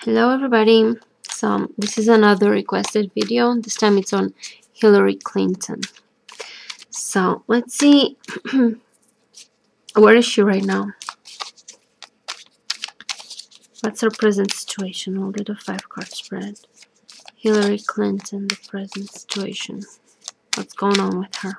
Hello everybody. So this is another requested video. This time it's on Hillary Clinton. So let's see. Where is she right now? What's her present situation? We'll get a 5-card spread. Hillary Clinton, the present situation. What's going on with her?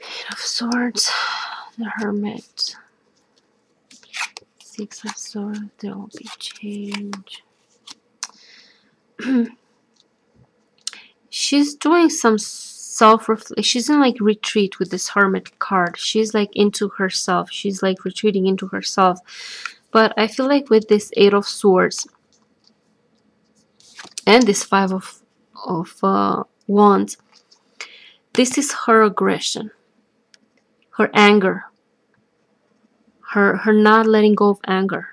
Eight of Swords, the Hermit, 6 of Swords, there will be change. She's doing some self-reflection. She's in like retreat with this Hermit card. She's like into herself. She's like retreating into herself. But I feel like with this 8 of Swords and this 5 of Wands, this is her aggression, her anger, her not letting go of anger.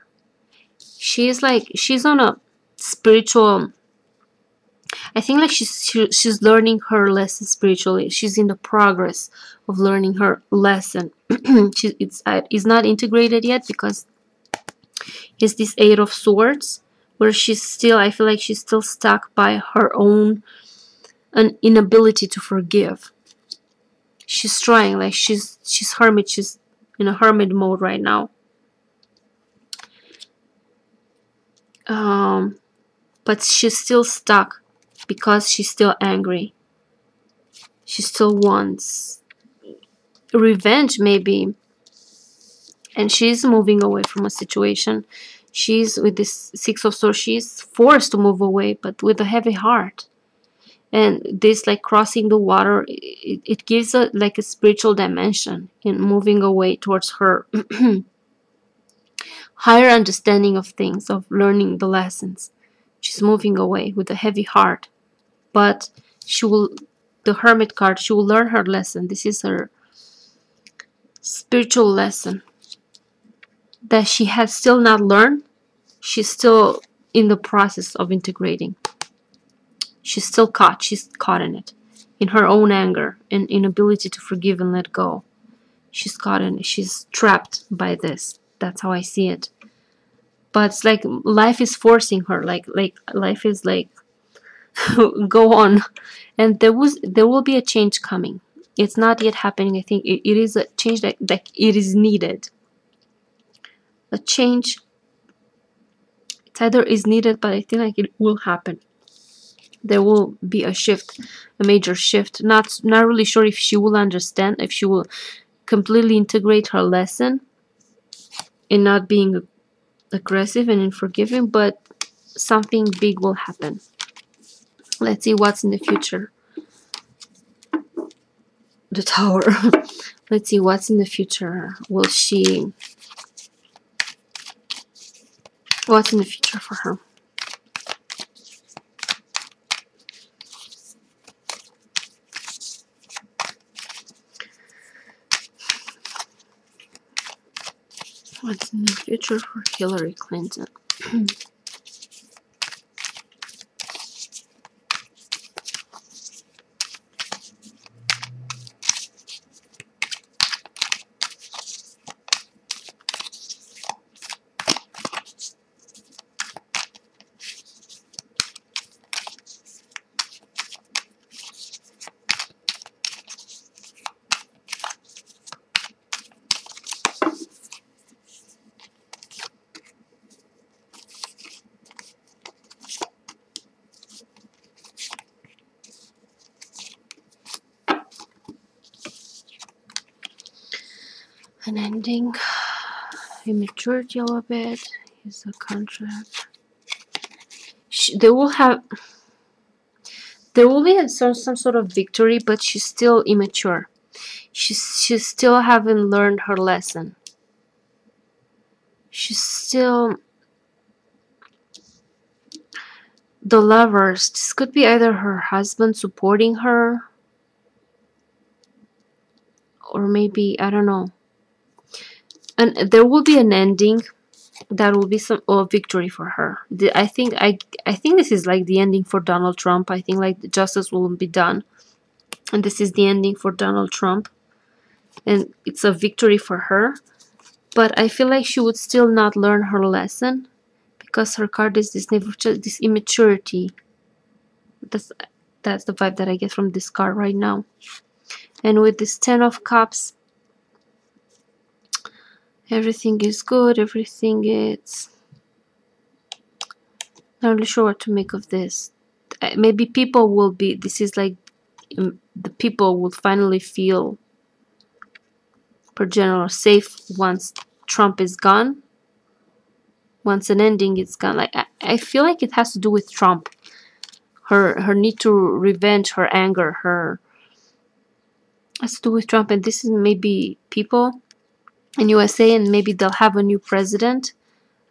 She's on a spiritual, I think like she's learning her lesson spiritually. She's in the progress of learning her lesson. It's not integrated yet because it's this 8 of Swords where she's still, I feel like she's still stuck by her own an inability to forgive. She's trying, like she's hermit, she's in a hermit mode right now. But she's still stuck because she's still angry. She still wants revenge maybe, and she's moving away from a situation. She's with this 6 of Swords, she's forced to move away, but with a heavy heart. And this like crossing the water, it gives a like a spiritual dimension in moving away towards her higher understanding of things, of learning the lessons. She's moving away with a heavy heart, but she will, the Hermit card, she will learn her lesson. This is her spiritual lesson that she has still not learned. She's still in the process of integrating. She's still caught. She's caught in it, in her own anger and inability to forgive and let go. She's caught in it. She's trapped by this. That's how I see it. But it's like life is forcing her. Like life is like go on, and there will be a change coming. It's not yet happening. I think it is a change that it is needed. A change. It's either is needed, but I think like it will happen. There will be a shift, a major shift. Not really sure if she will understand, if she will completely integrate her lesson in not being aggressive and in forgiving, but something big will happen. Let's see what's in the future. The Tower. Let's see what's in the future. Will she... What's in the future for her? What's in the future for Hillary Clinton? An ending, immaturity a little bit. Here's a contract. There will be some sort of victory, but she's still immature. She still haven't learned her lesson. She's still... The Lovers. This could be either her husband supporting her, or maybe, I don't know. And there will be an ending. That will be some victory for her. I think this is like the ending for Donald Trump. I think like the justice will be done, and this is the ending for Donald Trump, and it's a victory for her. But I feel like she would still not learn her lesson, because her card is this immaturity. That's the vibe that I get from this card right now. And with this 10 of Cups, everything is good. Everything is... Not really sure what to make of this. Maybe people will be... This is like the people will finally feel, per general, safe once Trump is gone. Once an ending is gone. Like I feel like it has to do with Trump. Her need to revenge, her anger, her... has to do with Trump. And this is maybe people in USA, and maybe they'll have a new president.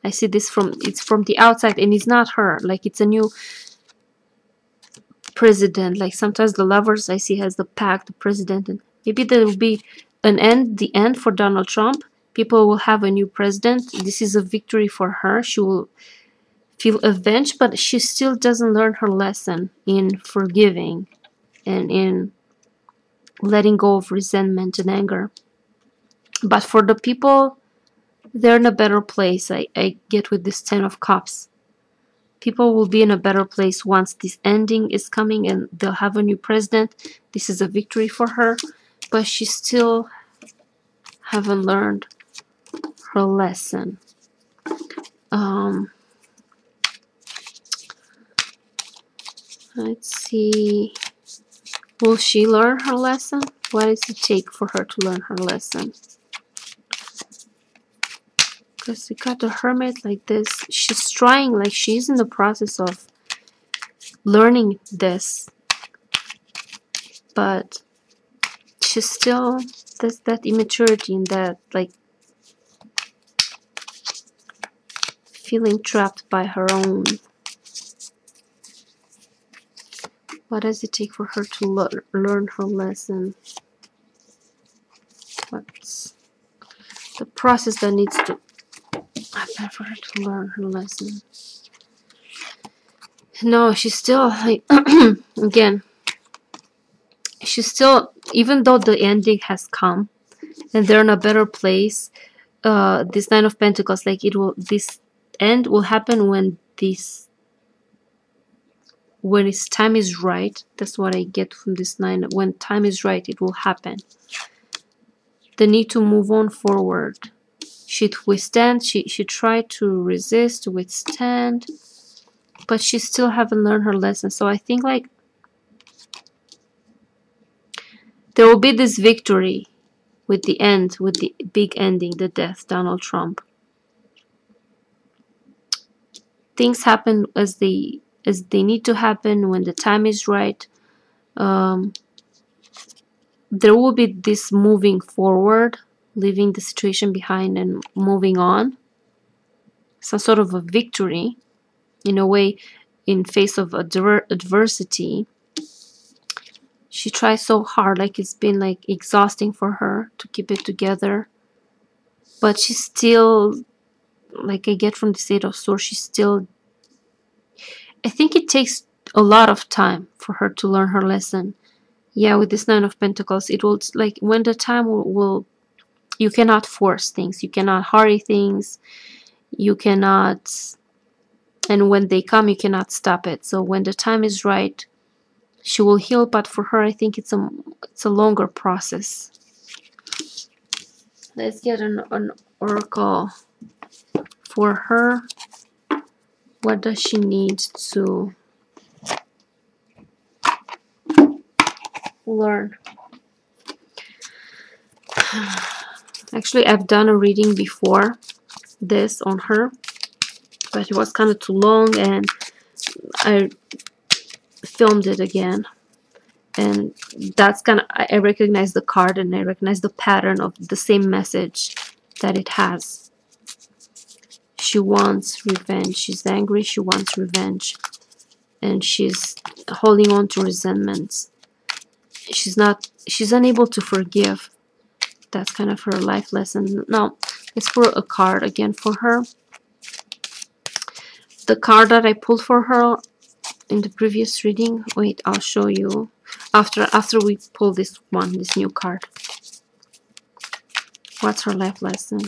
I see this from... It's from the outside, and it's not her. Like it's a new president. Like sometimes the Lovers I see has the pack, the president, and maybe there will be an end, the end for Donald Trump. People will have a new president. This is a victory for her. She will feel avenged, but she still doesn't learn her lesson in forgiving and in letting go of resentment and anger. But for the people, they're in a better place. I get with this 10 of Cups. People will be in a better place once this ending is coming, and they'll have a new president. This is a victory for her, but she still haven't learned her lesson. Let's see. Will she learn her lesson? What does it take for her to learn her lesson? Because we got the Hermit like this. She's trying, like she's in the process of learning this. But she's still, there's that immaturity and that like feeling trapped by her own. What does it take for her to learn her lesson? What's the process that needs to happen for her to learn her lesson? No, she's still like again. She's still, even though the ending has come and they're in a better place, this Nine of Pentacles, like it will, this end will happen when this, when its time is right. That's what I get from this nine. When time is right, it will happen. The need to move on forward. She'd withstand, she tried to resist, to withstand, but she still haven't learned her lesson. So I think like there will be this victory with the end, with the big ending, the death, Donald Trump. Things happen as they need to happen when the time is right. There will be this moving forward, leaving the situation behind and moving on. Some sort of a victory, in a way, in face of adversity. She tries so hard, like it's been like exhausting for her to keep it together. But she's still, like I get from the Eight of Swords, she's still, I think it takes a lot of time for her to learn her lesson. Yeah, with this Nine of Pentacles, it will, like, when the time will, you cannot force things, you cannot hurry things, you cannot, and when they come, you cannot stop it. So when the time is right, she will heal, but for her, I think it's a longer process. Let's get an oracle for her. What does she need to learn? Actually, I've done a reading before this on her, but it was kind of too long and I filmed it again. And that's kind of, I recognize the card and I recognize the pattern of the same message that it has. She wants revenge. She's angry. She wants revenge. And she's holding on to resentments. She's unable to forgive. That's kind of her life lesson. Now, let's pull a card again for her. The card that I pulled for her in the previous reading. Wait, I'll show you after we pull this new card. What's her life lesson?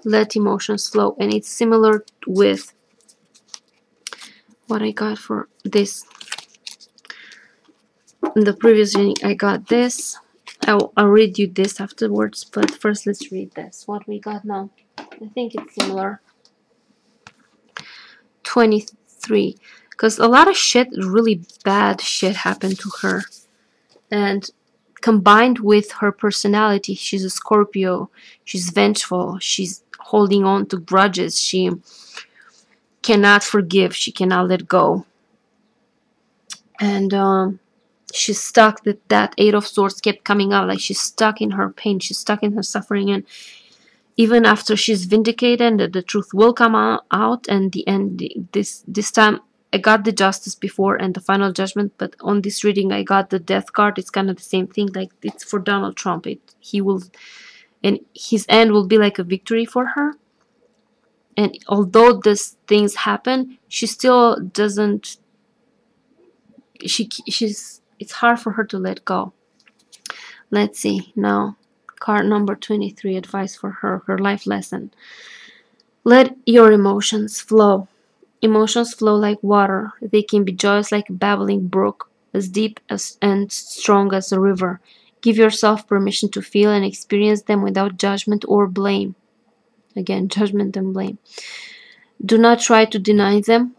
Let emotions flow. And it's similar with what I got for this. In the previous reading, I got this. I'll read you this afterwards, but first let's read this. What we got now. I think it's similar. 23. Because a lot of shit, really bad shit happened to her. And combined with her personality, she's a Scorpio. She's vengeful. She's holding on to grudges. She cannot forgive. She cannot let go. And she's stuck. That Eight of Swords kept coming out. Like she's stuck in her pain. She's stuck in her suffering. And even after she's vindicated, the truth will come out. And the end. This time, I got the Justice before and the Final Judgment. But on this reading, I got the Death card. It's kind of the same thing. Like it's for Donald Trump. He will, and his end will be like a victory for her. And although these things happen, she still doesn't. It's hard for her to let go. Let's see now. Card number 23, advice for her life lesson. Let your emotions flow. Emotions flow like water. They can be joyous like a babbling brook, as deep and strong as a river. Give yourself permission to feel and experience them without judgment or blame. Again, judgment and blame. Do not try to deny them,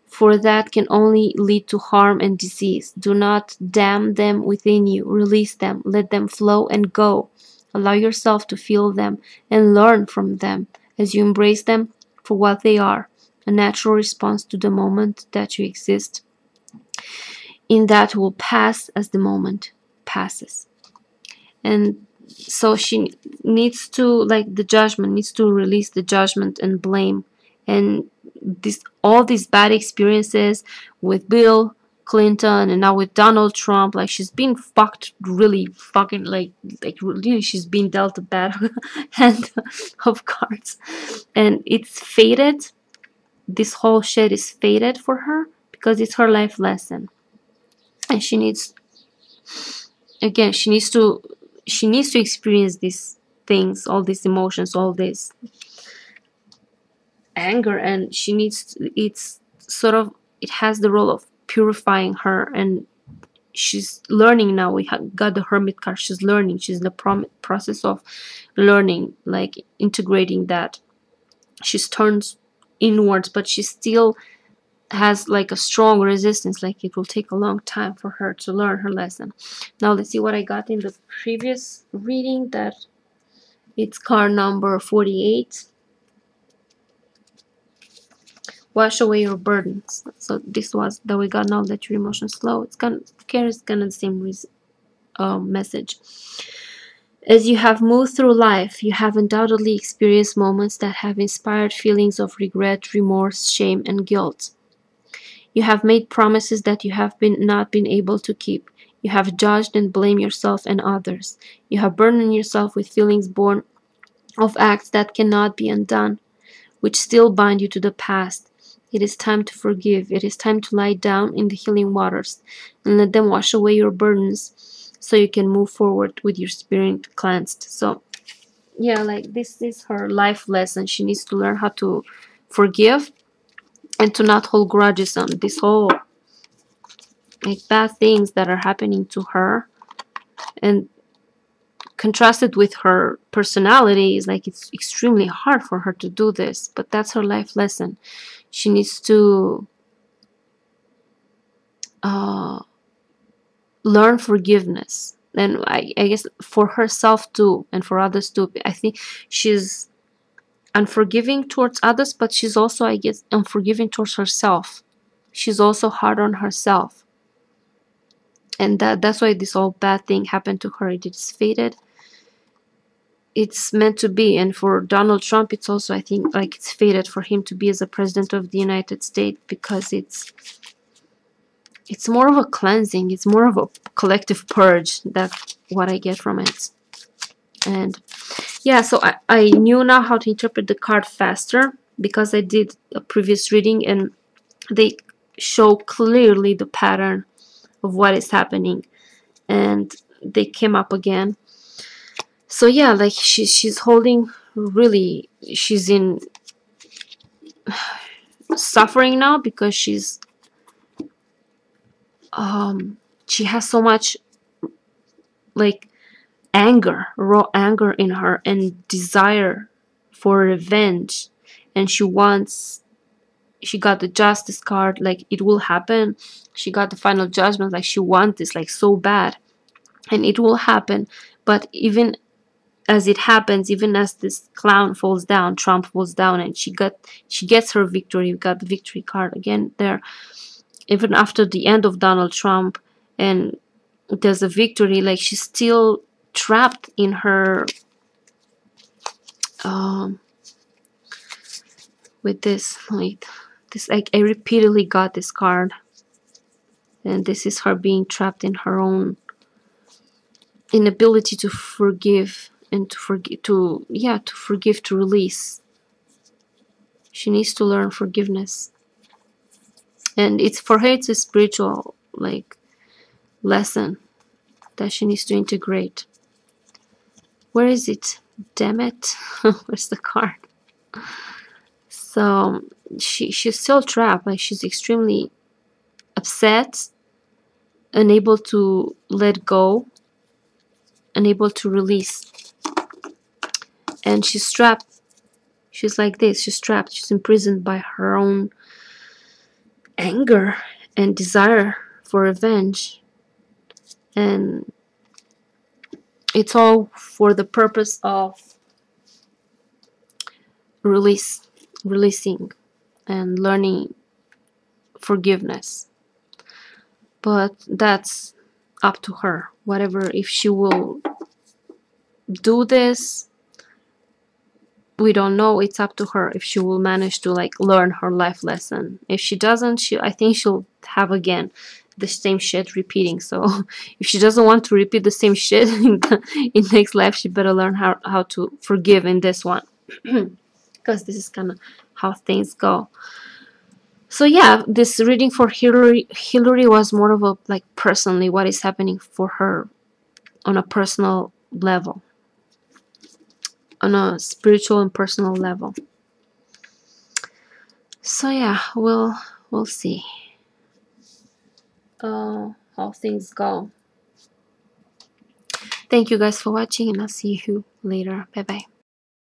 for that can only lead to harm and disease. Do not dam them within you. Release them. Let them flow and go. Allow yourself to feel them and learn from them as you embrace them for what they are, a natural response to the moment that you exist. In that will pass as the moment passes. And so she needs to, like the judgment, needs to release the judgment and blame. And all these bad experiences with Bill Clinton and now with Donald Trump, like she's been fucked, really fucking like really she's been dealt a bad hand of cards, and it's fated. This whole shit is fated for her because it's her life lesson, and she needs, again, she needs to experience these things, all these emotions, all this anger, and she needs to, it's sort of, it has the role of purifying her, and she's learning now. We got the Hermit card. She's learning. She's in the process of learning, like integrating that. She's turned inwards, but she still has like a strong resistance. Like it will take a long time for her to learn her lesson. Now let's see what I got in the previous reading. That it's card number 48. Wash away your burdens. So this was that we got. Now let your emotions flow. It's kind of carries kind of the same message. As you have moved through life, you have undoubtedly experienced moments that have inspired feelings of regret, remorse, shame, and guilt. You have made promises that you have not been able to keep. You have judged and blamed yourself and others. You have burdened yourself with feelings born of acts that cannot be undone, which still bind you to the past. It is time to forgive. It is time to lie down in the healing waters and let them wash away your burdens so you can move forward with your spirit cleansed. So, yeah, like this is her life lesson. She needs to learn how to forgive and to not hold grudges on this whole like bad things that are happening to her. And contrasted with her personality is like it's extremely hard for her to do this, but that's her life lesson. She needs to learn forgiveness. and I guess for herself too, and for others too. I think she's unforgiving towards others, but she's also, I guess, unforgiving towards herself. She's also hard on herself, and that's why this whole bad thing happened to her. It is fated. It's meant to be. And for Donald Trump, it's also, I think, like it's fated for him to be as a president of the United States, because it's more of a cleansing. It's more of a collective purge. That's what I get from it. And yeah, so I knew now how to interpret the card faster, because I did a previous reading and they show clearly the pattern of what is happening, and they came up again. So yeah, like she's holding, really, she's in suffering now, because she's she has so much like anger, raw anger in her, and desire for revenge. And she got the justice card, like it will happen. She got the final judgment, like she wants this like so bad, and it will happen. But even as it happens, even as this clown falls down, Trump falls down, and she gets her victory. We got the victory card again there. Even after the end of Donald Trump and there's a victory, like she's still trapped in her with this, like this, like I repeatedly got this card, and this is her being trapped in her own inability to forgive, and to forgive, to forgive, to release. She needs to learn forgiveness, and it's for her, it's a spiritual like lesson that she needs to integrate. Where is it? Damn it. Where's the card? So she's still trapped, like she's extremely upset, unable to let go, unable to release, and she's trapped. She's like this, she's trapped, she's imprisoned by her own anger and desire for revenge, and it's all for the purpose of releasing and learning forgiveness. But that's up to her, whatever. If she will do this, we don't know. It's up to her if she will manage to like learn her life lesson. If she doesn't, I think she'll have again the same shit repeating. So if she doesn't want to repeat the same shit in next life, she better learn how to forgive in this one. Because this is kind of how things go. So yeah, this reading for Hillary was more of a like personally what is happening for her on a personal level, on a spiritual and personal level. So yeah, we'll see how things go. Thank you guys for watching, and I'll see you later. Bye bye.